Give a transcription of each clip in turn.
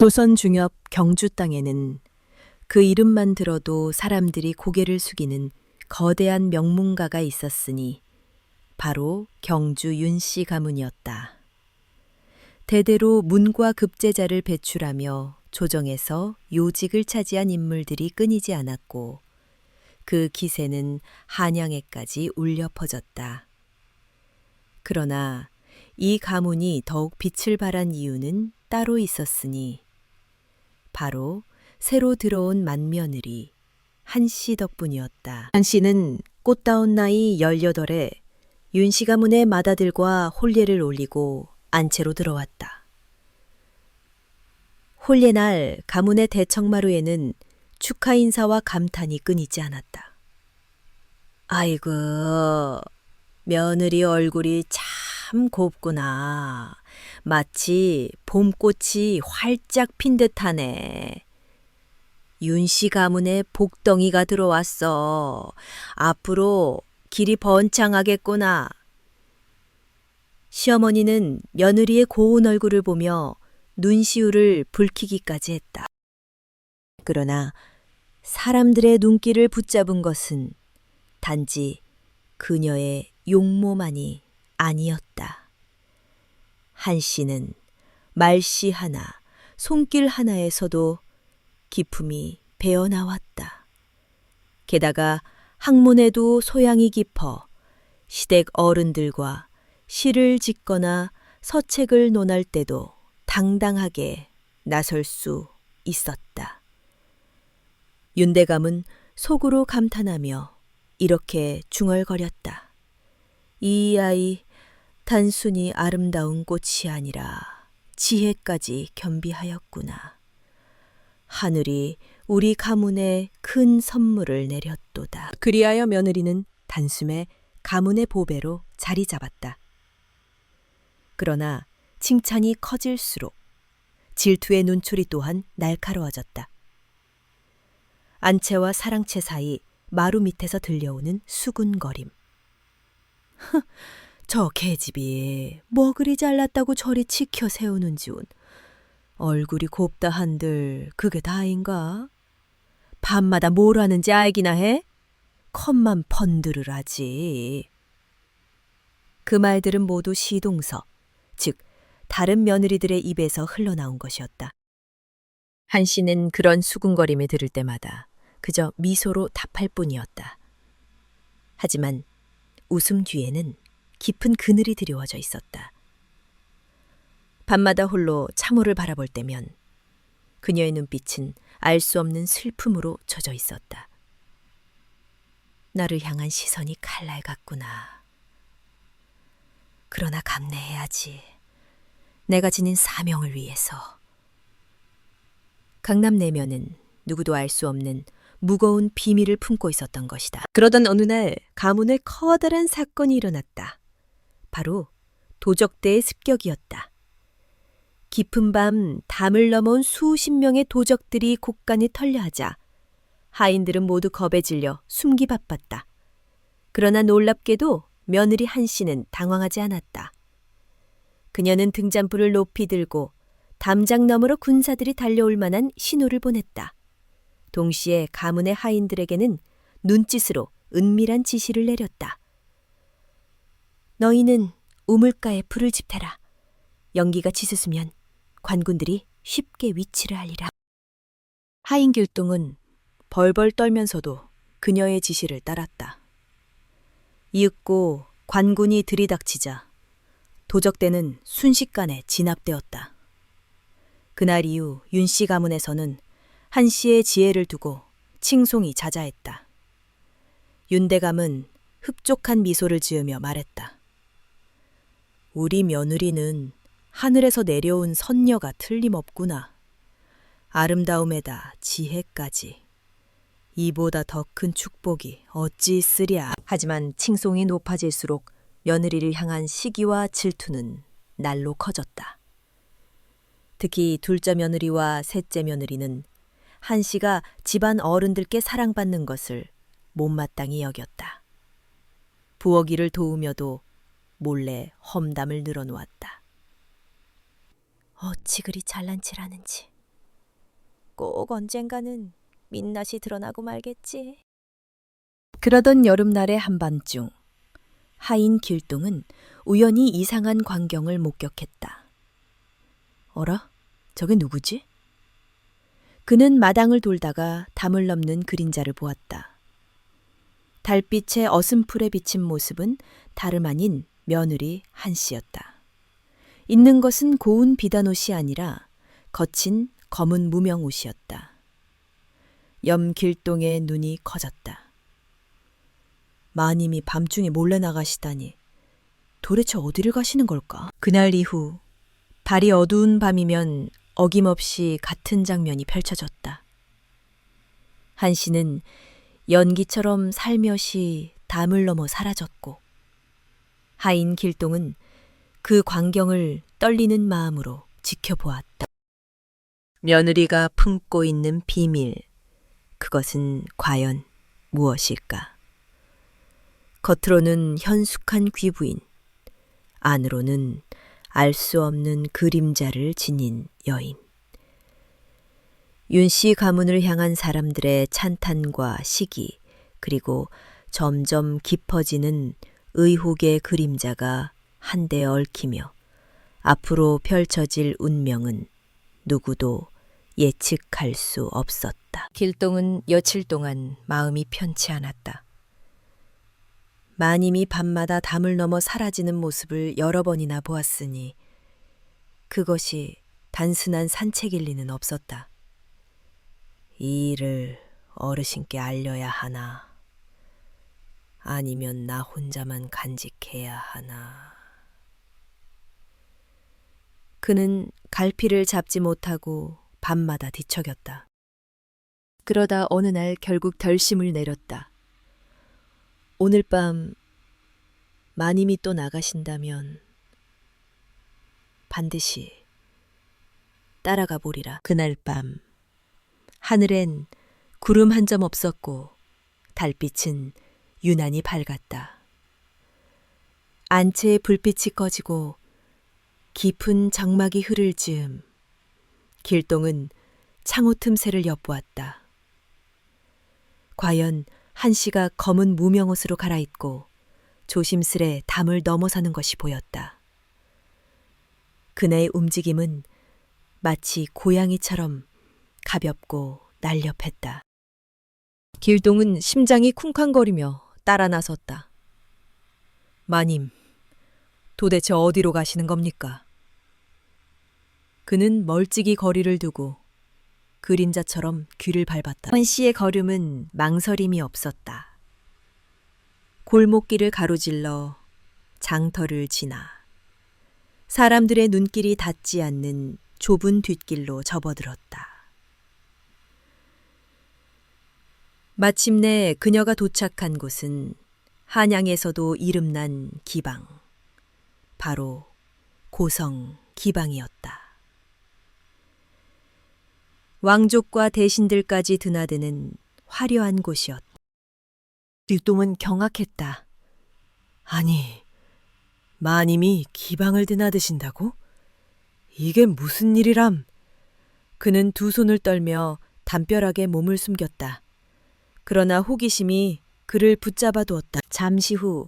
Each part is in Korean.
조선 중엽 경주 땅에는 그 이름만 들어도 사람들이 고개를 숙이는 거대한 명문가가 있었으니 바로 경주 윤씨 가문이었다. 대대로 문과 급제자를 배출하며 조정에서 요직을 차지한 인물들이 끊이지 않았고 그 기세는 한양에까지 울려 퍼졌다. 그러나 이 가문이 더욱 빛을 발한 이유는 따로 있었으니 바로 새로 들어온 맏며느리 한씨 덕분이었다. 한씨는 꽃다운 나이 18에 윤씨 가문의 맏아들과 혼례를 올리고 안채로 들어왔다. 혼례날 가문의 대청마루에는 축하 인사와 감탄이 끊이지 않았다. 아이고, 며느리 얼굴이 참 곱구나. 마치 봄꽃이 활짝 핀 듯하네. 윤씨 가문에 복덩이가 들어왔어. 앞으로 길이 번창하겠구나. 시어머니는 며느리의 고운 얼굴을 보며 눈시울을 붉히기까지 했다. 그러나 사람들의 눈길을 붙잡은 것은 단지 그녀의 용모만이 아니었다. 한씨는 말씨 하나, 손길 하나에서도 기품이 배어나왔다. 게다가 학문에도 소양이 깊어 시댁 어른들과 시를 짓거나 서책을 논할 때도 당당하게 나설 수 있었다. 윤대감은 속으로 감탄하며 이렇게 중얼거렸다. 이 아이 단순히 아름다운 꽃이 아니라 지혜까지 겸비하였구나. 하늘이 우리 가문에 큰 선물을 내렸도다. 그리하여 며느리는 단숨에 가문의 보배로 자리 잡았다. 그러나 칭찬이 커질수록 질투의 눈초리 또한 날카로워졌다. 안채와 사랑채 사이 마루 밑에서 들려오는 수군거림. 저 계집이 뭐 그리 잘났다고 저리 치켜 세우는지운. 얼굴이 곱다 한들 그게 다인가? 밤마다 뭘 하는지 알기나 해? 컵만 번드르라지. 그 말들은 모두 시동서, 즉 다른 며느리들의 입에서 흘러나온 것이었다. 한씨는 그런 수군거림을 들을 때마다 그저 미소로 답할 뿐이었다. 하지만 웃음 뒤에는 깊은 그늘이 드리워져 있었다. 밤마다 홀로 참호를 바라볼 때면 그녀의 눈빛은 알 수 없는 슬픔으로 젖어 있었다. 나를 향한 시선이 칼날 같구나. 그러나 감내해야지. 내가 지닌 사명을 위해서. 강남 내면은 누구도 알 수 없는 무거운 비밀을 품고 있었던 것이다. 그러던 어느 날 가문에 커다란 사건이 일어났다. 바로 도적대의 습격이었다. 깊은 밤 담을 넘어온 수십 명의 도적들이 곳간에 털려하자 하인들은 모두 겁에 질려 숨기 바빴다. 그러나 놀랍게도 며느리 한씨는 당황하지 않았다. 그녀는 등잔불을 높이 들고 담장 너머로 군사들이 달려올 만한 신호를 보냈다. 동시에 가문의 하인들에게는 눈짓으로 은밀한 지시를 내렸다. 너희는 우물가에 불을 지펴라. 연기가 치솟으면 관군들이 쉽게 위치를 알리라. 하인 길동은 벌벌 떨면서도 그녀의 지시를 따랐다. 이윽고 관군이 들이닥치자 도적대는 순식간에 진압되었다. 그날 이후 윤씨 가문에서는 한씨의 지혜를 두고 칭송이 자자했다. 윤대감은 흡족한 미소를 지으며 말했다. 우리 며느리는 하늘에서 내려온 선녀가 틀림없구나. 아름다움에다 지혜까지. 이보다 더 큰 축복이 어찌 있으랴. 하지만 칭송이 높아질수록 며느리를 향한 시기와 질투는 날로 커졌다. 특히 둘째 며느리와 셋째 며느리는 한씨가 집안 어른들께 사랑받는 것을 못마땅히 여겼다. 부엌일을 도우며도 몰래 험담을 늘어놓았다. 어찌 그리 잘난 체라는지 꼭 언젠가는 민낯이 드러나고 말겠지. 그러던 여름날의 한밤중, 하인 길동은 우연히 이상한 광경을 목격했다. 어라? 저게 누구지? 그는 마당을 돌다가 담을 넘는 그림자를 보았다. 달빛에 어슴풀에 비친 모습은 다름 아닌 며느리 한씨였다. 입는 것은 고운 비단옷이 아니라 거친 검은 무명옷이었다. 염길동의 눈이 커졌다. 마님이 밤중에 몰래 나가시다니 도대체 어디를 가시는 걸까? 그날 이후 달이 어두운 밤이면 어김없이 같은 장면이 펼쳐졌다. 한씨는 연기처럼 살며시 담을 넘어 사라졌고 하인 길동은 그 광경을 떨리는 마음으로 지켜보았다. 며느리가 품고 있는 비밀, 그것은 과연 무엇일까? 겉으로는 현숙한 귀부인, 안으로는 알 수 없는 그림자를 지닌 여인. 윤씨 가문을 향한 사람들의 찬탄과 시기, 그리고 점점 깊어지는 의혹의 그림자가 한데 얽히며 앞으로 펼쳐질 운명은 누구도 예측할 수 없었다. 길동은 며칠 동안 마음이 편치 않았다. 마님이 밤마다 담을 넘어 사라지는 모습을 여러 번이나 보았으니 그것이 단순한 산책일 리는 없었다. 이 일을 어르신께 알려야 하나, 아니면 나 혼자만 간직해야 하나. 그는 갈피를 잡지 못하고 밤마다 뒤척였다. 그러다 어느 날 결국 결심을 내렸다. 오늘 밤 마님이 또 나가신다면 반드시 따라가 보리라. 그날 밤 하늘엔 구름 한 점 없었고 달빛은 유난히 밝았다. 안채의 불빛이 꺼지고 깊은 장막이 흐를 즈음 길동은 창호 틈새를 엿보았다. 과연 한씨가 검은 무명옷으로 갈아입고 조심스레 담을 넘어서는 것이 보였다. 그네의 움직임은 마치 고양이처럼 가볍고 날렵했다. 길동은 심장이 쿵쾅거리며 따라 나섰다. 마님, 도대체 어디로 가시는 겁니까? 그는 멀찍이 거리를 두고 그림자처럼 귀를 밟았다. 한씨의 걸음은 망설임이 없었다. 골목길을 가로질러 장터를 지나 사람들의 눈길이 닿지 않는 좁은 뒷길로 접어들었다. 마침내 그녀가 도착한 곳은 한양에서도 이름난 기방, 바로 고성 기방이었다. 왕족과 대신들까지 드나드는 화려한 곳이었다. 길동은 경악했다. 아니, 마님이 기방을 드나드신다고? 이게 무슨 일이람? 그는 두 손을 떨며 담벼락에 몸을 숨겼다. 그러나 호기심이 그를 붙잡아 두었다. 잠시 후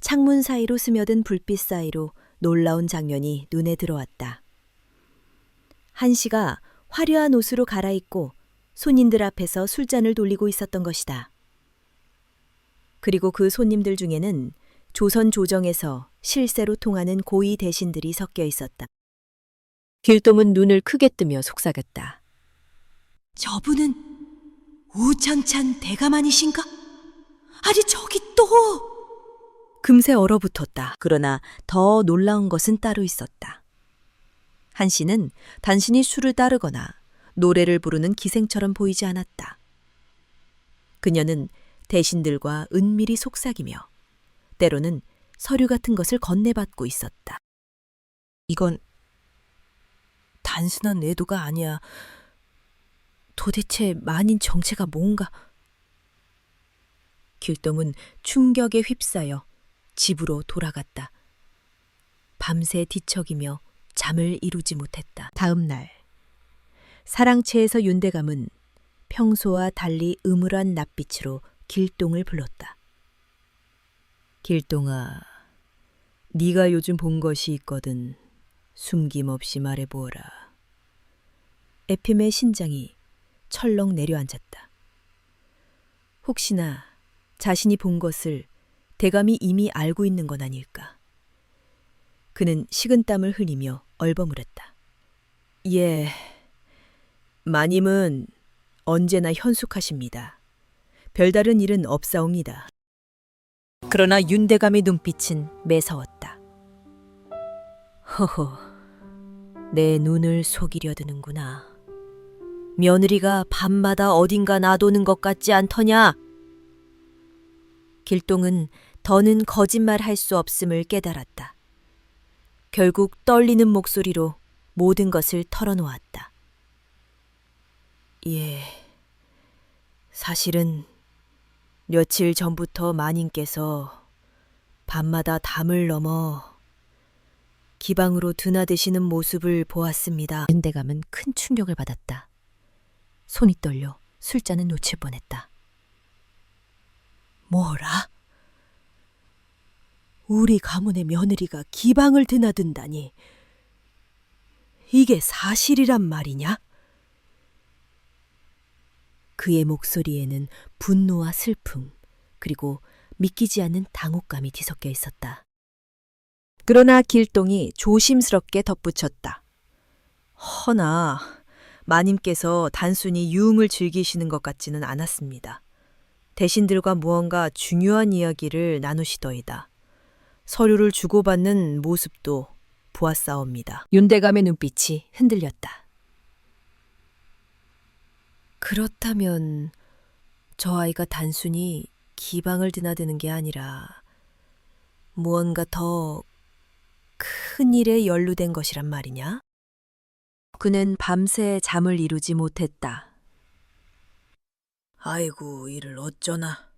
창문 사이로 스며든 불빛 사이로 놀라운 장면이 눈에 들어왔다. 한씨가 화려한 옷으로 갈아입고 손님들 앞에서 술잔을 돌리고 있었던 것이다. 그리고 그 손님들 중에는 조선 조정에서 실세로 통하는 고위 대신들이 섞여 있었다. 길동은 눈을 크게 뜨며 속삭였다. 저분은 우천찬 대감아니신가? 아니 저기 또! 금세 얼어붙었다. 그러나 더 놀라운 것은 따로 있었다. 한씨는 단순히 술을 따르거나 노래를 부르는 기생처럼 보이지 않았다. 그녀는 대신들과 은밀히 속삭이며 때로는 서류 같은 것을 건네받고 있었다. 이건 단순한 애도가 아니야. 도대체 만인 정체가 뭔가. 길동은 충격에 휩싸여 집으로 돌아갔다. 밤새 뒤척이며 잠을 이루지 못했다. 다음 날 사랑채에서 윤대감은 평소와 달리 음울한 낯빛으로 길동을 불렀다. 길동아, 네가 요즘 본 것이 있거든 숨김없이 말해보어라. 에핌의 신장이 철렁 내려앉았다. 혹시나 자신이 본 것을 대감이 이미 알고 있는 건 아닐까. 그는 식은땀을 흘리며 얼버무렸다. 예, 마님은 언제나 현숙하십니다. 별다른 일은 없사옵니다. 그러나 윤대감의 눈빛은 매서웠다. 허허, 내 눈을 속이려 드는구나. 며느리가 밤마다 어딘가 놔도는 것 같지 않더냐? 길동은 더는 거짓말 할 수 없음을 깨달았다. 결국 떨리는 목소리로 모든 것을 털어놓았다. 예, 사실은 며칠 전부터 마님께서 밤마다 담을 넘어 기방으로 드나드시는 모습을 보았습니다. 윤대감은 큰 충격을 받았다. 손이 떨려 술잔을 놓칠 뻔했다. 뭐라? 우리 가문의 며느리가 기방을 드나든다니. 이게 사실이란 말이냐? 그의 목소리에는 분노와 슬픔, 그리고 믿기지 않는 당혹감이 뒤섞여 있었다. 그러나 길동이 조심스럽게 덧붙였다. 허나 마님께서 단순히 유흥을 즐기시는 것 같지는 않았습니다. 대신들과 무언가 중요한 이야기를 나누시더이다. 서류를 주고받는 모습도 보았사옵니다. 윤대감의 눈빛이 흔들렸다. 그렇다면 저 아이가 단순히 기방을 드나드는 게 아니라 무언가 더 큰 일에 연루된 것이란 말이냐? 그는 밤새 잠을 이루지 못했다. 아이고, 이를 어쩌나.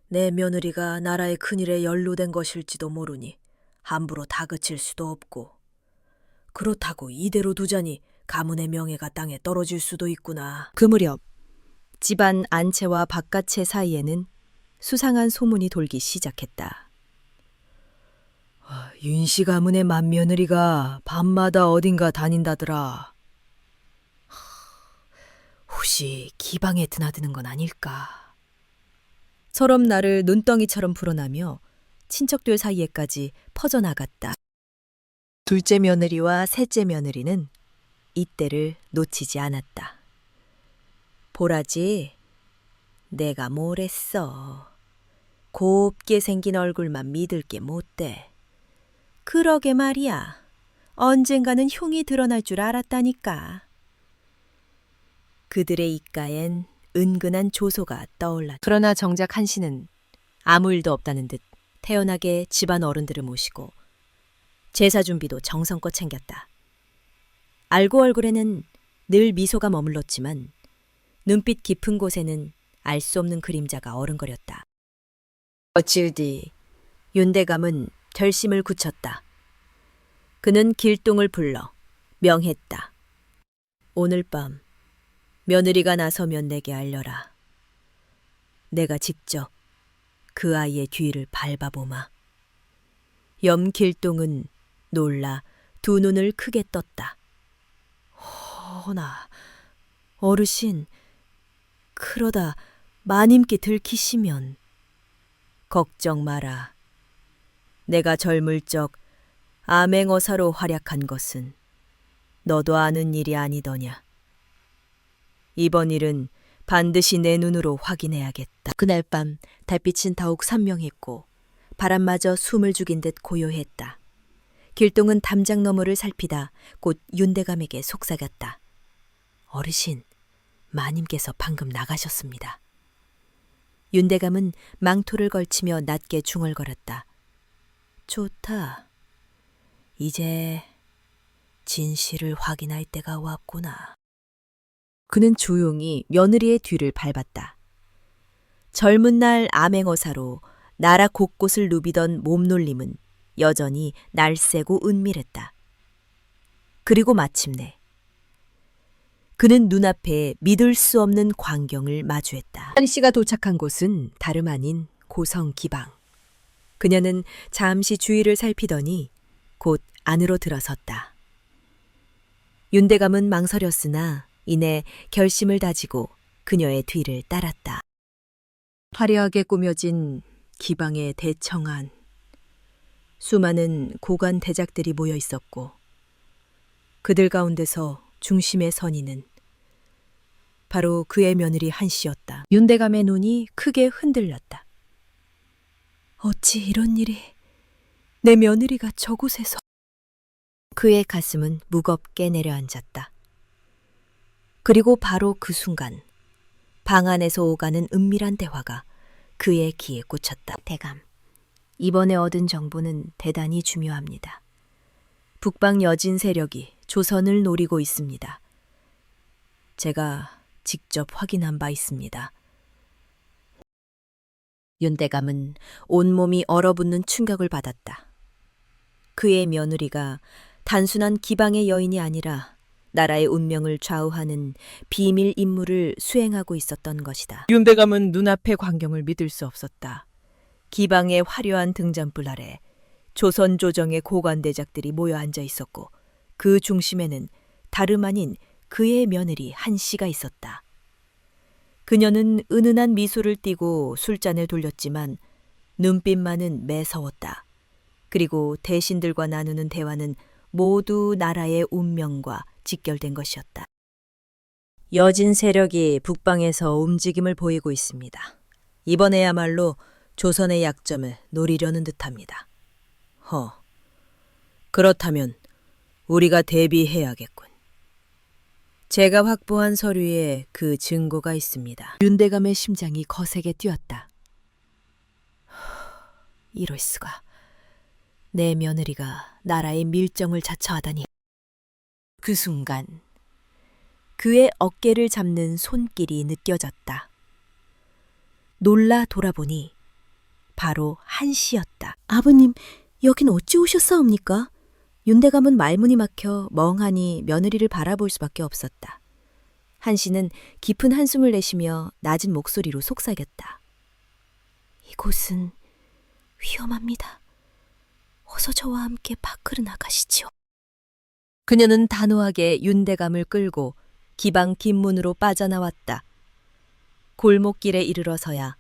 내 며느리가 나라의 큰일에 연루된 것일지도 모르니 함부로 다그칠 수도 없고, 그렇다고 이대로 두자니 가문의 명예가 땅에 떨어질 수도 있구나. 그 무렵 집안 안채와 바깥채 사이에는 수상한 소문이 돌기 시작했다. 윤씨 가문의 맏며느리가 밤마다 어딘가 다닌다더라. 혹시 기방에 드나드는 건 아닐까? 서럽 나를 눈덩이처럼 불어나며 친척들 사이에까지 퍼져나갔다. 둘째 며느리와 셋째 며느리는 이때를 놓치지 않았다. 보라지, 내가 뭘 했어. 곱게 생긴 얼굴만 믿을 게 못돼. 그러게 말이야. 언젠가는 흉이 드러날 줄 알았다니까. 그들의 입가엔 은근한 조소가 떠올랐다. 그러나 정작 한씨는 아무 일도 없다는 듯 태연하게 집안 어른들을 모시고 제사 준비도 정성껏 챙겼다. 알고 얼굴에는 늘 미소가 머물렀지만 눈빛 깊은 곳에는 알 수 없는 그림자가 어른거렸다. 어찌우디 윤대감은 결심을 굳혔다. 그는 길동을 불러 명했다. 오늘 밤 며느리가 나서면 내게 알려라. 내가 직접 그 아이의 뒤를 밟아보마. 염길동은 놀라 두 눈을 크게 떴다. 허나 어르신, 그러다 마님께 들키시면. 걱정 마라. 내가 젊을 적 암행어사로 활약한 것은 너도 아는 일이 아니더냐. 이번 일은 반드시 내 눈으로 확인해야겠다. 그날 밤 달빛은 더욱 선명했고 바람마저 숨을 죽인 듯 고요했다. 길동은 담장 너머를 살피다 곧 윤대감에게 속삭였다. 어르신, 마님께서 방금 나가셨습니다. 윤대감은 망토를 걸치며 낮게 중얼거렸다. 좋다. 이제 진실을 확인할 때가 왔구나. 그는 조용히 며느리의 뒤를 밟았다. 젊은 날 암행어사로 나라 곳곳을 누비던 몸놀림은 여전히 날쌔고 은밀했다. 그리고 마침내 그는 눈앞에 믿을 수 없는 광경을 마주했다. 한 씨가 도착한 곳은 다름 아닌 고성 기방. 그녀는 잠시 주위를 살피더니 곧 안으로 들어섰다. 윤대감은 망설였으나 이내 결심을 다지고 그녀의 뒤를 따랐다. 화려하게 꾸며진 기방의 대청안. 수많은 고관 대작들이 모여 있었고 그들 가운데서 중심에 선 이는 바로 그의 며느리 한 씨였다. 윤대감의 눈이 크게 흔들렸다. 어찌 이런 일이 내 며느리가 저곳에서. 그의 가슴은 무겁게 내려앉았다. 그리고 바로 그 순간 방 안에서 오가는 은밀한 대화가 그의 귀에 꽂혔다. 대감, 이번에 얻은 정보는 대단히 중요합니다. 북방 여진 세력이 조선을 노리고 있습니다. 제가 직접 확인한 바 있습니다. 윤대감은 온몸이 얼어붙는 충격을 받았다. 그의 며느리가 단순한 기방의 여인이 아니라 나라의 운명을 좌우하는 비밀 임무를 수행하고 있었던 것이다. 윤대감은 눈앞의 광경을 믿을 수 없었다. 기방의 화려한 등잔불 아래 조선 조정의 고관대작들이 모여 앉아 있었고 그 중심에는 다름 아닌 그의 며느리 한 씨가 있었다. 그녀는 은은한 미소를 띠고 술잔을 돌렸지만 눈빛만은 매서웠다. 그리고 대신들과 나누는 대화는 모두 나라의 운명과 직결된 것이었다. 여진 세력이 북방에서 움직임을 보이고 있습니다. 이번에야말로 조선의 약점을 노리려는 듯합니다. 그렇다면 우리가 대비해야겠군. 제가 확보한 서류에 그 증거가 있습니다. 윤대감의 심장이 거세게 뛰었다. 이럴 수가. 내 며느리가 나라의 밀정을 자처하다니. 그 순간 그의 어깨를 잡는 손길이 느껴졌다. 놀라 돌아보니 바로 한 씨였다. 아버님, 여긴 어찌 오셨사옵니까? 윤대감은 말문이 막혀 멍하니 며느리를 바라볼 수밖에 없었다. 한 씨는 깊은 한숨을 내쉬며 낮은 목소리로 속삭였다. 이곳은 위험합니다. 어서 저와 함께 밖으로 나가시지요. 그녀는 단호하게 윤대감을 끌고 기방 뒷문으로 빠져나왔다. 골목길에 이르러서야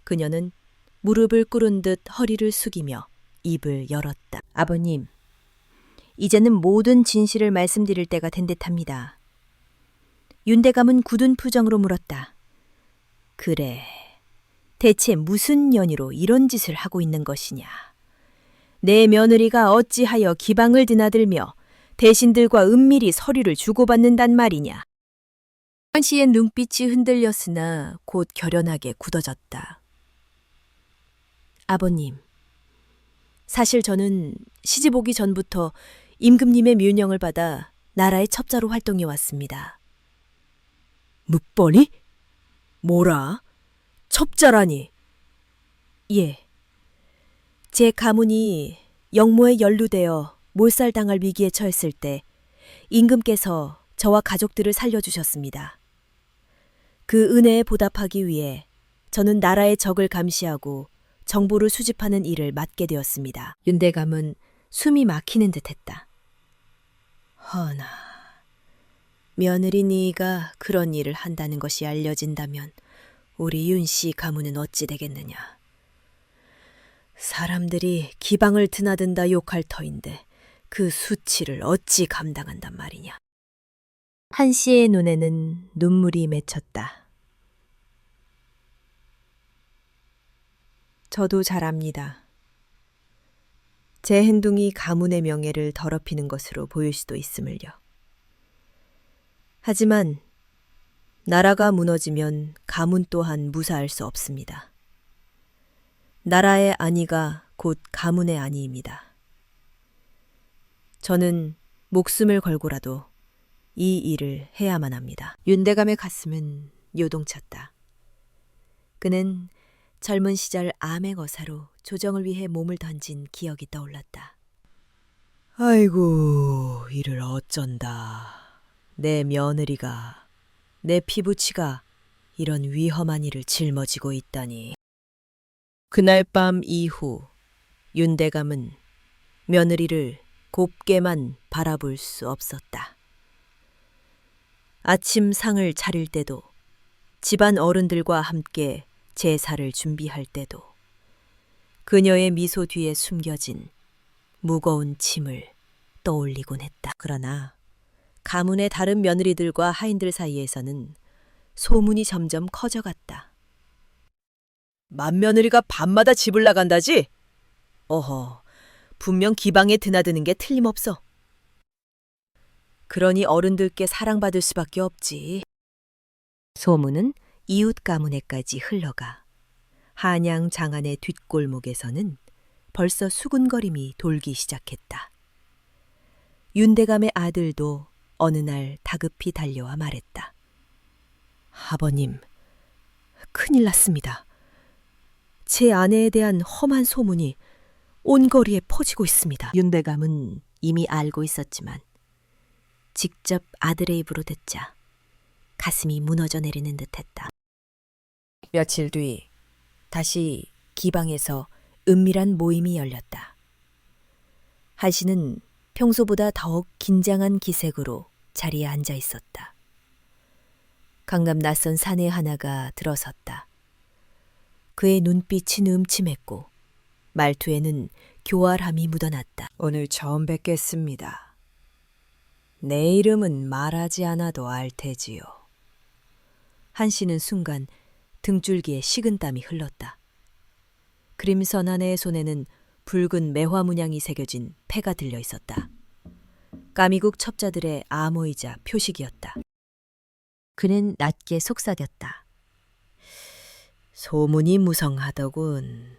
그녀는 무릎을 꿇은 듯 허리를 숙이며 입을 열었다. 아버님, 이제는 모든 진실을 말씀드릴 때가 된 듯합니다. 윤대감은 굳은 표정으로 물었다. 그래, 대체 무슨 연유로 이런 짓을 하고 있는 것이냐? 내 며느리가 어찌하여 기방을 드나들며 대신들과 은밀히 서류를 주고받는단 말이냐? 한 씨의 눈빛이 흔들렸으나 곧 결연하게 굳어졌다. 아버님, 사실 저는 시집 오기 전부터 임금님의 묘령을 받아 나라의 첩자로 활동해 왔습니다. 묵벌이? 뭐라? 첩자라니? 예. 제 가문이 영모에 연루되어 몰살당할 위기에 처했을 때 임금께서 저와 가족들을 살려주셨습니다. 그 은혜에 보답하기 위해 저는 나라의 적을 감시하고 정보를 수집하는 일을 맡게 되었습니다. 윤대감은 숨이 막히는 듯했다. 허나, 며느리 네가 그런 일을 한다는 것이 알려진다면 우리 윤씨 가문은 어찌 되겠느냐. 사람들이 기방을 드나든다 욕할 터인데 그 수치를 어찌 감당한단 말이냐. 한 씨의 눈에는 눈물이 맺혔다. 저도 잘 압니다. 제 행동이 가문의 명예를 더럽히는 것으로 보일 수도 있음을요. 하지만 나라가 무너지면 가문 또한 무사할 수 없습니다. 나라의 안위가 곧 가문의 안위입니다. 저는 목숨을 걸고라도 이 일을 해야만 합니다. 윤대감의 가슴은 요동쳤다. 그는 젊은 시절 암행어사로 조정을 위해 몸을 던진 기억이 떠올랐다. 아이고, 이를 어쩐다. 내 며느리가, 내 피부치가 이런 위험한 일을 짊어지고 있다니. 그날 밤 이후 윤대감은 며느리를 곱게만 바라볼 수 없었다. 아침 상을 차릴 때도, 집안 어른들과 함께 제사를 준비할 때도 그녀의 미소 뒤에 숨겨진 무거운 짐을 떠올리곤 했다. 그러나 가문의 다른 며느리들과 하인들 사이에서는 소문이 점점 커져갔다. 맏며느리가 밤마다 집을 나간다지? 어허, 분명 기방에 드나드는 게 틀림없어. 그러니 어른들께 사랑받을 수밖에 없지. 소문은 이웃 가문에까지 흘러가 한양 장안의 뒷골목에서는 벌써 수군거림이 돌기 시작했다. 윤대감의 아들도 어느 날 다급히 달려와 말했다. 아버님, 큰일 났습니다. 제 아내에 대한 험한 소문이 온 거리에 퍼지고 있습니다. 윤대감은 이미 알고 있었지만 직접 아들의 입으로 듣자 가슴이 무너져 내리는 듯했다. 며칠 뒤 다시 기방에서 은밀한 모임이 열렸다. 한 씨는 평소보다 더욱 긴장한 기색으로 자리에 앉아 있었다. 강남 낯선 사내 하나가 들어섰다. 그의 눈빛이 음침했고 말투에는 교활함이 묻어났다. 오늘 처음 뵙겠습니다. 내 이름은 말하지 않아도 알 테지요. 한 씨는 순간 등줄기에 식은땀이 흘렀다. 그림선 아내의 손에는 붉은 매화 문양이 새겨진 패가 들려 있었다. 까미국 첩자들의 암호이자 표식이었다. 그는 낮게 속삭였다. 소문이 무성하더군.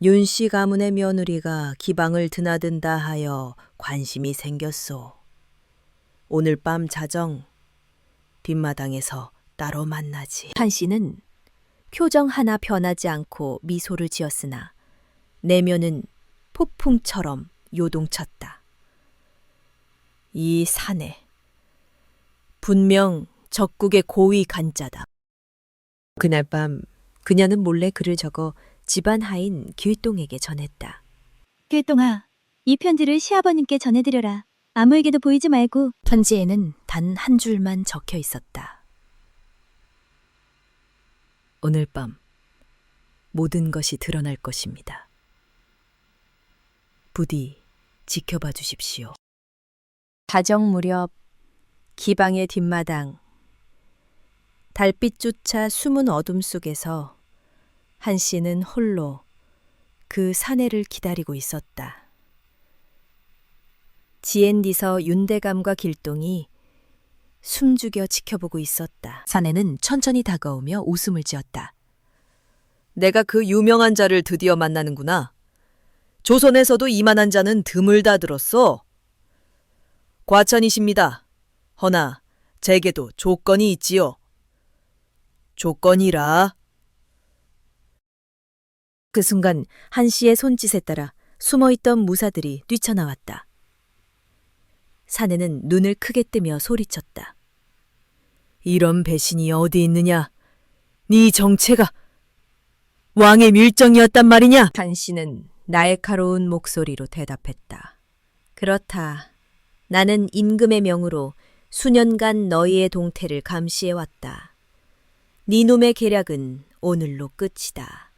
윤씨 가문의 며느리가 기방을 드나든다 하여 관심이 생겼소. 오늘 밤 자정 뒷마당에서 따로 만나지. 한 씨는 표정 하나 변하지 않고 미소를 지었으나 내면은 폭풍처럼 요동쳤다. 이 사내, 분명 적국의 고위 간자다. 그날 밤 그녀는 몰래 글을 적어 집안 하인 길동에게 전했다. 길동아, 이 편지를 시아버님께 전해드려라. 아무에게도 보이지 말고. 편지에는 단 한 줄만 적혀 있었다. 오늘 밤 모든 것이 드러날 것입니다. 부디 지켜봐 주십시오. 자정 무렵 기방의 뒷마당, 달빛조차 숨은 어둠 속에서 한 씨는 홀로 그 사내를 기다리고 있었다. 지엔디서 윤대감과 길동이 숨죽여 지켜보고 있었다. 사내는 천천히 다가오며 웃음을 지었다. 내가 그 유명한 자를 드디어 만나는구나. 조선에서도 이만한 자는 드물다 들었소. 과찬이십니다. 허나 제게도 조건이 있지요. 조건이라. 그 순간 한 씨의 손짓에 따라 숨어있던 무사들이 뛰쳐나왔다. 사내는 눈을 크게 뜨며 소리쳤다. 이런 배신이 어디 있느냐? 네 정체가 왕의 밀정이었단 말이냐? 한 씨는 날카로운 목소리로 대답했다. 그렇다. 나는 임금의 명으로 수년간 너희의 동태를 감시해왔다. 네 놈의 계략은 오늘로 끝이다.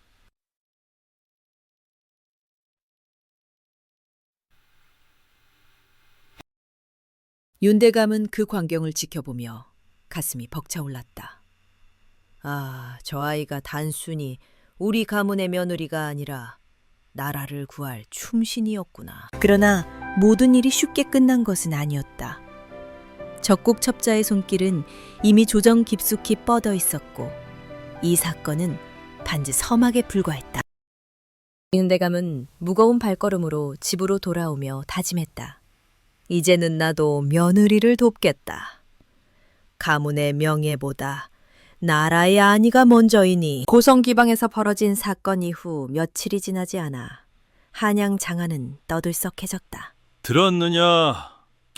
윤대감은 그 광경을 지켜보며 가슴이 벅차올랐다. 아, 저 아이가 단순히 우리 가문의 며느리가 아니라 나라를 구할 충신이었구나. 그러나 모든 일이 쉽게 끝난 것은 아니었다. 적국 첩자의 손길은 이미 조정 깊숙이 뻗어 있었고 이 사건은 단지 서막에 불과했다. 윤대감은 무거운 발걸음으로 집으로 돌아오며 다짐했다. 이제는 나도 며느리를 돕겠다. 가문의 명예보다 나라의 안위가 먼저이니. 고성기방에서 벌어진 사건 이후 며칠이 지나지 않아 한양 장안은 떠들썩해졌다. 들었느냐?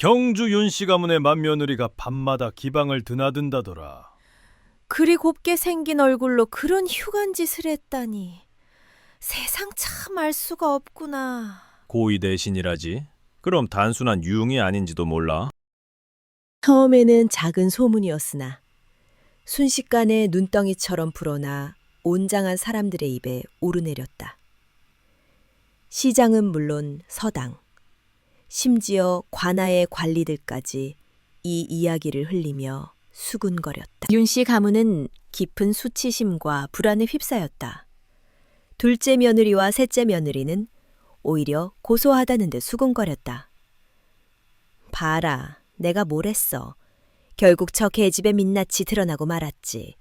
경주 윤씨 가문의 맏며느리가 밤마다 기방을 드나든다더라. 그리 곱게 생긴 얼굴로 그런 흉한 짓을 했다니. 세상 참 알 수가 없구나. 고의 대신이라지. 그럼 단순한 유흥이 아닌지도 몰라. 처음에는 작은 소문이었으나 순식간에 눈덩이처럼 불어나 온장한 사람들의 입에 오르내렸다. 시장은 물론 서당, 심지어 관아의 관리들까지 이 이야기를 흘리며 수군거렸다. 윤씨 가문은 깊은 수치심과 불안에 휩싸였다. 둘째 며느리와 셋째 며느리는 오히려 고소하다는 데 수군거렸다. 봐라, 내가 뭘 했어. 결국 저 계집의 민낯이 드러나고 말았지.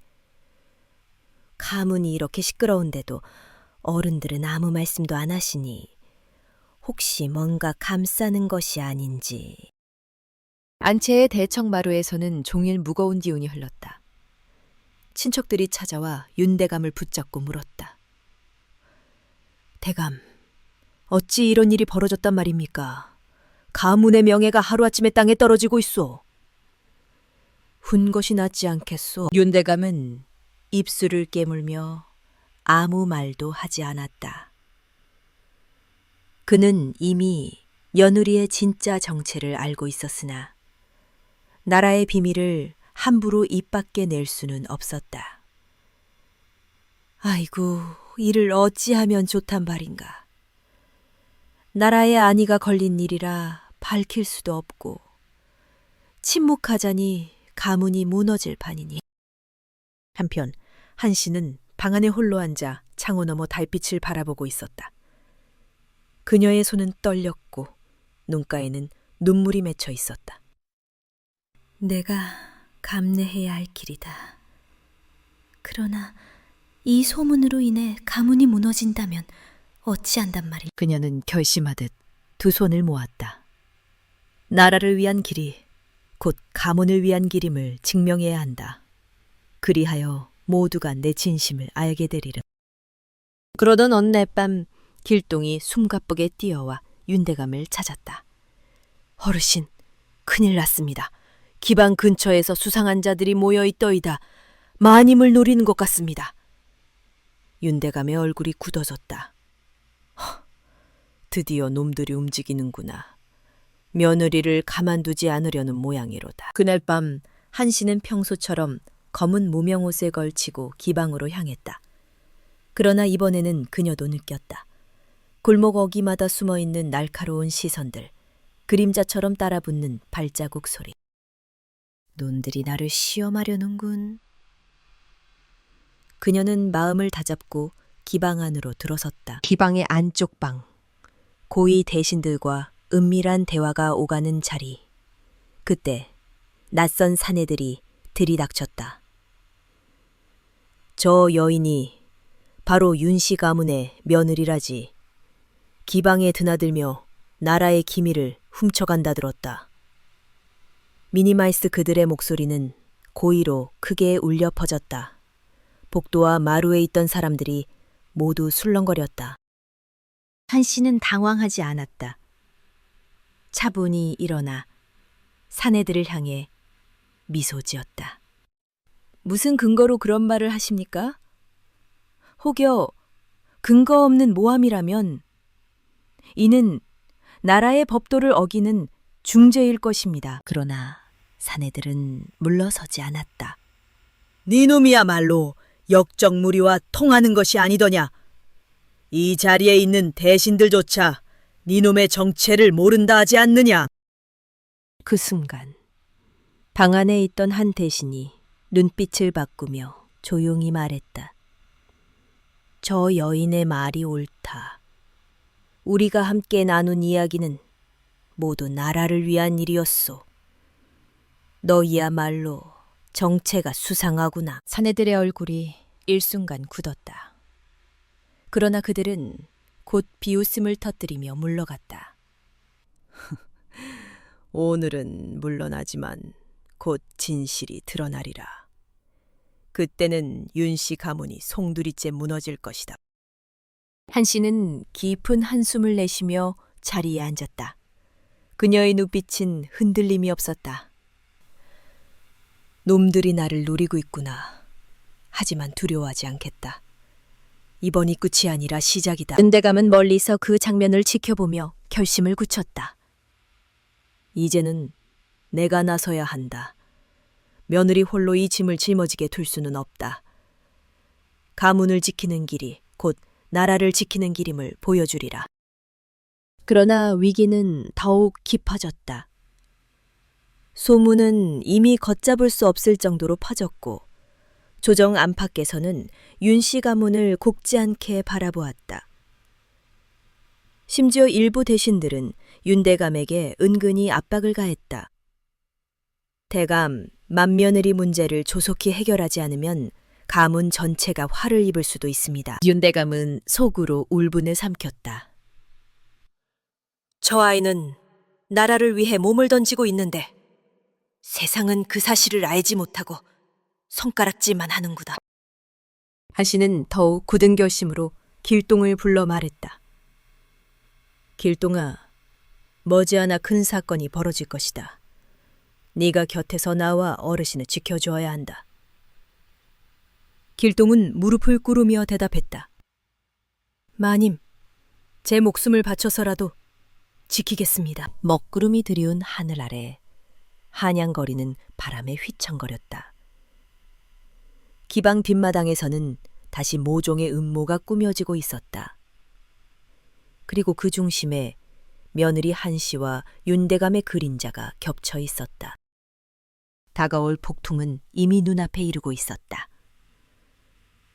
가문이 이렇게 시끄러운데도 어른들은 아무 말씀도 안 하시니 혹시 뭔가 감싸는 것이 아닌지. 안채의 대청마루에서는 종일 무거운 기운이 흘렀다. 친척들이 찾아와 윤대감을 붙잡고 물었다. 대감, 어찌 이런 일이 벌어졌단 말입니까? 가문의 명예가 하루아침에 땅에 떨어지고 있소. 훈 것이 낫지 않겠소. 윤대감은 입술을 깨물며 아무 말도 하지 않았다. 그는 이미 며느리의 진짜 정체를 알고 있었으나 나라의 비밀을 함부로 입 밖에 낼 수는 없었다. 아이고, 이를 어찌하면 좋단 말인가. 나라의 안위가 걸린 일이라 밝힐 수도 없고 침묵하자니 가문이 무너질 판이니. 한편 한 씨는 방 안에 홀로 앉아 창호 너머 달빛을 바라보고 있었다. 그녀의 손은 떨렸고 눈가에는 눈물이 맺혀 있었다. 내가 감내해야 할 길이다. 그러나 이 소문으로 인해 가문이 무너진다면 어찌한단 말이야. 그녀는 결심하듯 두 손을 모았다. 나라를 위한 길이 곧 가문을 위한 길임을 증명해야 한다. 그리하여 모두가 내 진심을 알게 되리라. 그러던 어느 날 밤 길동이 숨가쁘게 뛰어와 윤대감을 찾았다. 어르신, 큰일 났습니다. 기방 근처에서 수상한 자들이 모여있더이다. 마님을 노리는 것 같습니다. 윤대감의 얼굴이 굳어졌다. 드디어 놈들이 움직이는구나. 며느리를 가만두지 않으려는 모양이로다. 그날 밤 한 씨는 평소처럼 검은 무명옷을 걸치고 기방으로 향했다. 그러나 이번에는 그녀도 느꼈다. 골목 어귀마다 숨어있는 날카로운 시선들, 그림자처럼 따라붙는 발자국 소리. 놈들이 나를 시험하려는군. 그녀는 마음을 다잡고 기방 안으로 들어섰다. 기방의 안쪽 방, 고위 대신들과 은밀한 대화가 오가는 자리. 그때 낯선 사내들이 들이닥쳤다. 저 여인이 바로 윤씨 가문의 며느리라지. 기방에 드나들며 나라의 기밀을 훔쳐간다 들었다. 미니마이스 그들의 목소리는 고의로 크게 울려 퍼졌다. 복도와 마루에 있던 사람들이 모두 술렁거렸다. 한 씨는 당황하지 않았다. 차분히 일어나 사내들을 향해 미소 지었다. 무슨 근거로 그런 말을 하십니까? 혹여 근거 없는 모함이라면 이는 나라의 법도를 어기는 중죄일 것입니다. 그러나 사내들은 물러서지 않았다. 니놈이야말로 역적무리와 통하는 것이 아니더냐. 이 자리에 있는 대신들조차 니놈의 정체를 모른다 하지 않느냐. 그 순간 방 안에 있던 한 대신이 눈빛을 바꾸며 조용히 말했다. 저 여인의 말이 옳다. 우리가 함께 나눈 이야기는 모두 나라를 위한 일이었소. 너희야말로 정체가 수상하구나. 사내들의 얼굴이 일순간 굳었다. 그러나 그들은 곧 비웃음을 터뜨리며 물러갔다. 오늘은 물러나지만 곧 진실이 드러나리라. 그때는 윤씨 가문이 송두리째 무너질 것이다. 한 씨는 깊은 한숨을 내쉬며 자리에 앉았다. 그녀의 눈빛은 흔들림이 없었다. 놈들이 나를 노리고 있구나. 하지만 두려워하지 않겠다. 이번이 끝이 아니라 시작이다. 은대감은 멀리서 그 장면을 지켜보며 결심을 굳혔다. 이제는 내가 나서야 한다. 며느리 홀로 이 짐을 짊어지게 둘 수는 없다. 가문을 지키는 길이 곧 나라를 지키는 길임을 보여주리라. 그러나 위기는 더욱 깊어졌다. 소문은 이미 걷잡을 수 없을 정도로 퍼졌고 조정 안팎에서는 윤씨 가문을 곱지 않게 바라보았다. 심지어 일부 대신들은 윤대감에게 은근히 압박을 가했다. 대감, 맏며느리 문제를 조속히 해결하지 않으면 가문 전체가 화를 입을 수도 있습니다. 윤대감은 속으로 울분을 삼켰다. 저 아이는 나라를 위해 몸을 던지고 있는데 세상은 그 사실을 알지 못하고 손가락질만 하는구나. 한씨는 더욱 굳은 결심으로 길동을 불러 말했다. 길동아, 머지않아 큰 사건이 벌어질 것이다. 네가 곁에서 나와 어르신을 지켜줘야 한다. 길동은 무릎을 꿇으며 대답했다. 마님, 제 목숨을 바쳐서라도 지키겠습니다. 먹구름이 드리운 하늘 아래 한양거리는 바람에 휘청거렸다. 기방 뒷마당에서는 다시 모종의 음모가 꾸며지고 있었다. 그리고 그 중심에 며느리 한씨와 윤대감의 그림자가 겹쳐 있었다. 다가올 폭풍은 이미 눈앞에 이르고 있었다.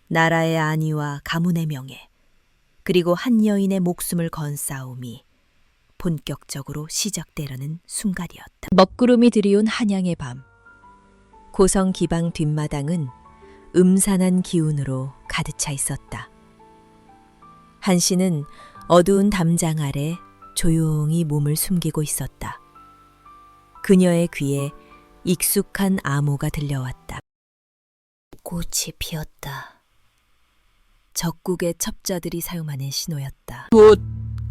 나라의 안위와 가문의 명예, 그리고 한 여인의 목숨을 건 싸움이 본격적으로 시작되려는 순간이었다. 먹구름이 드리운 한양의 밤, 고성 기방 뒷마당은 음산한 기운으로 가득 차 있었다. 한씨는 어두운 담장 아래 조용히 몸을 숨기고 있었다. 그녀의 귀에 익숙한 암호가 들려왔다. 꽃이 피었다. 적국의 첩자들이 사용하는 신호였다. 곧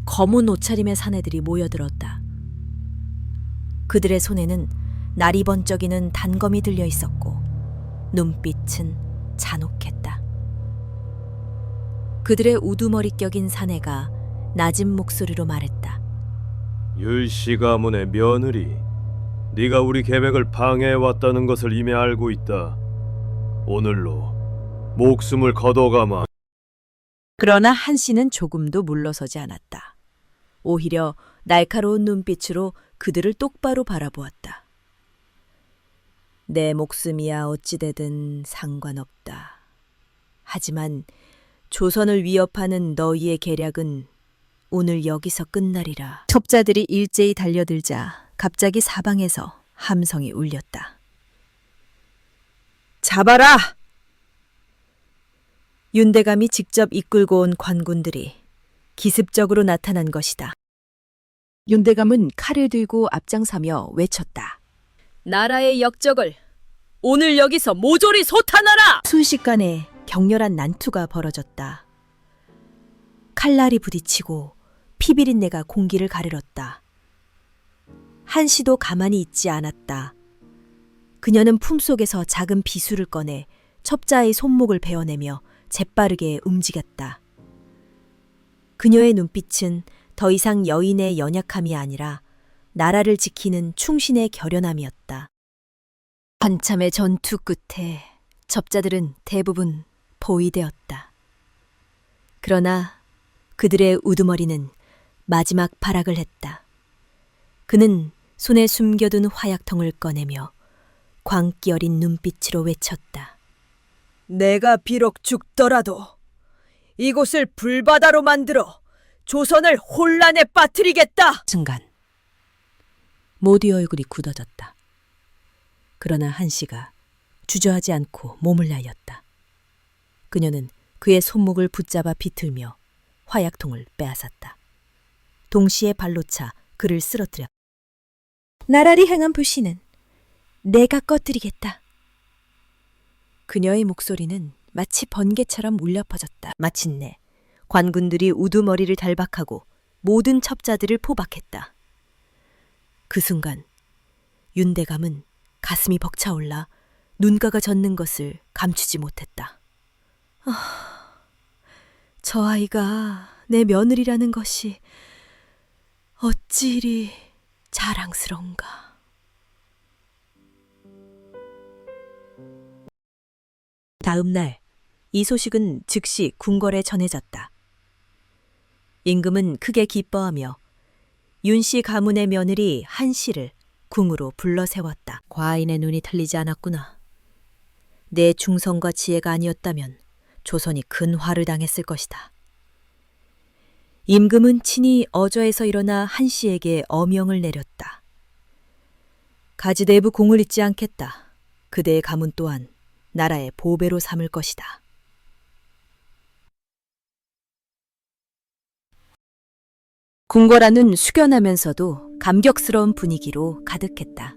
검은 옷차림의 사내들이 모여들었다. 그들의 손에는 날이 번쩍이는 단검이 들려 있었고 눈빛은 잔혹했다. 그들의 우두머리 격인 사내가 낮은 목소리로 말했다. 율씨 가문의 며느리, 네가 우리 계획을 방해해왔다는 것을 이미 알고 있다. 오늘로 목숨을 거둬가마. 그러나 한씨는 조금도 물러서지 않았다. 오히려 날카로운 눈빛으로 그들을 똑바로 바라보았다. 내 목숨이야 어찌되든 상관없다. 하지만 조선을 위협하는 너희의 계략은 오늘 여기서 끝나리라. 첩자들이 일제히 달려들자 갑자기 사방에서 함성이 울렸다. 잡아라! 윤대감이 직접 이끌고 온 관군들이 기습적으로 나타난 것이다. 윤대감은 칼을 들고 앞장서며 외쳤다. 나라의 역적을 오늘 여기서 모조리 소탄하라! 순식간에 격렬한 난투가 벌어졌다. 칼날이 부딪히고 피비린내가 공기를 가르렀다. 한씨도 가만히 있지 않았다. 그녀는 품속에서 작은 비수를 꺼내 첩자의 손목을 베어내며 재빠르게 움직였다. 그녀의 눈빛은 더 이상 여인의 연약함이 아니라 나라를 지키는 충신의 결연함이었다. 한참의 전투 끝에 첩자들은 대부분 포위되었다. 그러나 그들의 우두머리는 마지막 발악을 했다. 그는 손에 숨겨둔 화약통을 꺼내며 광기 어린 눈빛으로 외쳤다. 내가 비록 죽더라도 이곳을 불바다로 만들어 조선을 혼란에 빠뜨리겠다. 순간 모두의 얼굴이 굳어졌다. 그러나 한씨가 주저하지 않고 몸을 날렸다. 그녀는 그의 손목을 붙잡아 비틀며 화약통을 빼앗았다. 동시에 발로 차 그를 쓰러뜨렸다. 나라리 행한 불씨는 내가 꺼뜨리겠다. 그녀의 목소리는 마치 번개처럼 울려 퍼졌다. 마침내 관군들이 우두머리를 달박하고 모든 첩자들을 포박했다. 그 순간 윤대감은 가슴이 벅차올라 눈가가 젖는 것을 감추지 못했다. 저 아이가 내 며느리라는 것이 어찌 이리 자랑스러운가. 다음 날 이 소식은 즉시 궁궐에 전해졌다. 임금은 크게 기뻐하며 윤씨 가문의 며느리 한씨를 궁으로 불러 세웠다. 과인의 눈이 틀리지 않았구나. 내 충성과 지혜가 아니었다면 조선이 큰 화를 당했을 것이다. 임금은 친히 어저에서 일어나 한씨에게 어명을 내렸다. 가지대부 공을 잊지 않겠다. 그대의 가문 또한 나라의 보배로 삼을 것이다. 궁궐 안은 숙연하면서도 감격스러운 분위기로 가득했다.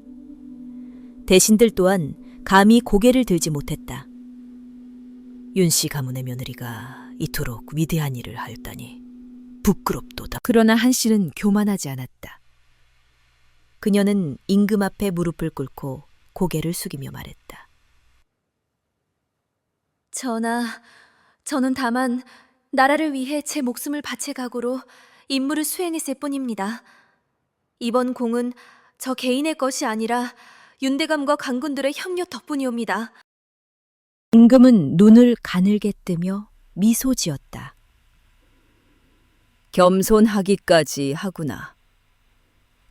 대신들 또한 감히 고개를 들지 못했다. 윤씨 가문의 며느리가 이토록 위대한 일을 하였다니 부끄럽도다. 그러나 한씨는 교만하지 않았다. 그녀는 임금 앞에 무릎을 꿇고 고개를 숙이며 말했다. 전하, 저는 다만 나라를 위해 제 목숨을 바칠 각오로 임무를 수행했을 뿐입니다. 이번 공은 저 개인의 것이 아니라 윤대감과 강군들의 협력 덕분이옵니다. 임금은 눈을 가늘게 뜨며 미소 지었다. 겸손하기까지 하구나.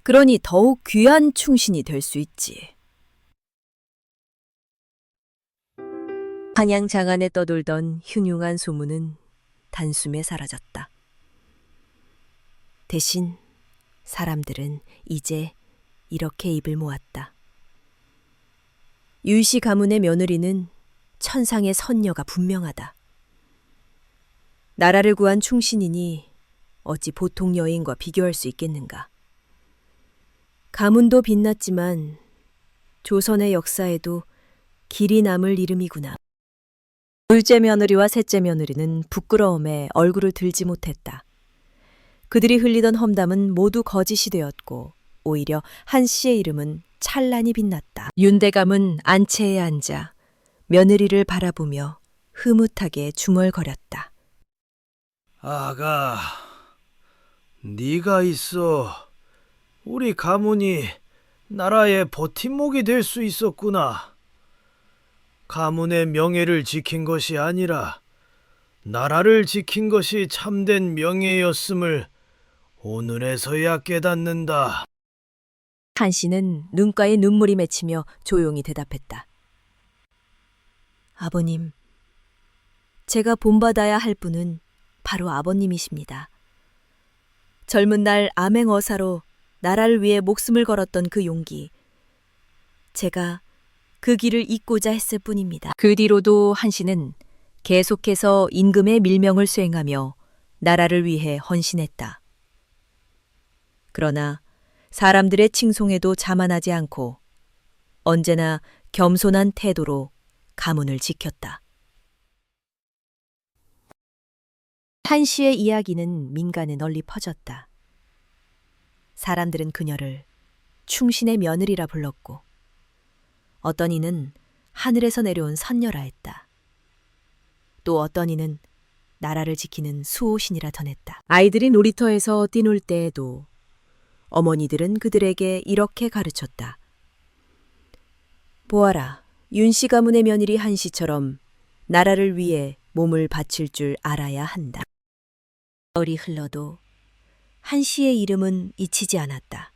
그러니 더욱 귀한 충신이 될 수 있지. 한양 장안에 떠돌던 흉흉한 소문은 단숨에 사라졌다. 대신 사람들은 이제 이렇게 입을 모았다. 윤씨 가문의 며느리는 천상의 선녀가 분명하다. 나라를 구한 충신이니 어찌 보통 여인과 비교할 수 있겠는가. 가문도 빛났지만 조선의 역사에도 길이 남을 이름이구나. 둘째 며느리와 셋째 며느리는 부끄러움에 얼굴을 들지 못했다. 그들이 흘리던 험담은 모두 거짓이 되었고 오히려 한씨의 이름은 찬란히 빛났다. 윤대감은 안채에 앉아 며느리를 바라보며 흐뭇하게 중얼거렸다. 아가, 네가 있어 우리 가문이 나라의 버팀목이 될 수 있었구나. 가문의 명예를 지킨 것이 아니라 나라를 지킨 것이 참된 명예였음을 오늘에서야 깨닫는다. 한씨는 눈가에 눈물이 맺히며 조용히 대답했다. 아버님, 제가 본받아야 할 분은 바로 아버님이십니다. 젊은 날 암행어사로 나라를 위해 목숨을 걸었던 그 용기, 제가 그 길을 잇고자 했을 뿐입니다. 그 뒤로도 한씨는 계속해서 임금의 밀명을 수행하며 나라를 위해 헌신했다. 그러나 사람들의 칭송에도 자만하지 않고 언제나 겸손한 태도로 가문을 지켰다. 한씨의 이야기는 민간에 널리 퍼졌다. 사람들은 그녀를 충신의 며느리라 불렀고 어떤 이는 하늘에서 내려온 선녀라 했다. 또 어떤 이는 나라를 지키는 수호신이라 전했다. 아이들이 놀이터에서 뛰놀 때에도 어머니들은 그들에게 이렇게 가르쳤다. 보아라, 윤씨 가문의 며느리 한씨처럼 나라를 위해 몸을 바칠 줄 알아야 한다. 열이 흘러도 한씨의 이름은 잊히지 않았다.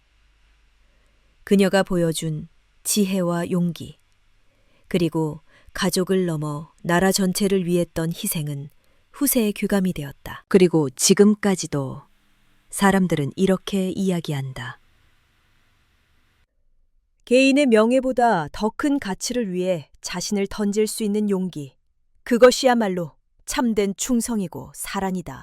그녀가 보여준 지혜와 용기, 그리고 가족을 넘어 나라 전체를 위했던 희생은 후세의 귀감이 되었다. 그리고 지금까지도 사람들은 이렇게 이야기한다. 개인의 명예보다 더 큰 가치를 위해 자신을 던질 수 있는 용기, 그것이야말로 참된 충성이고 사랑이다.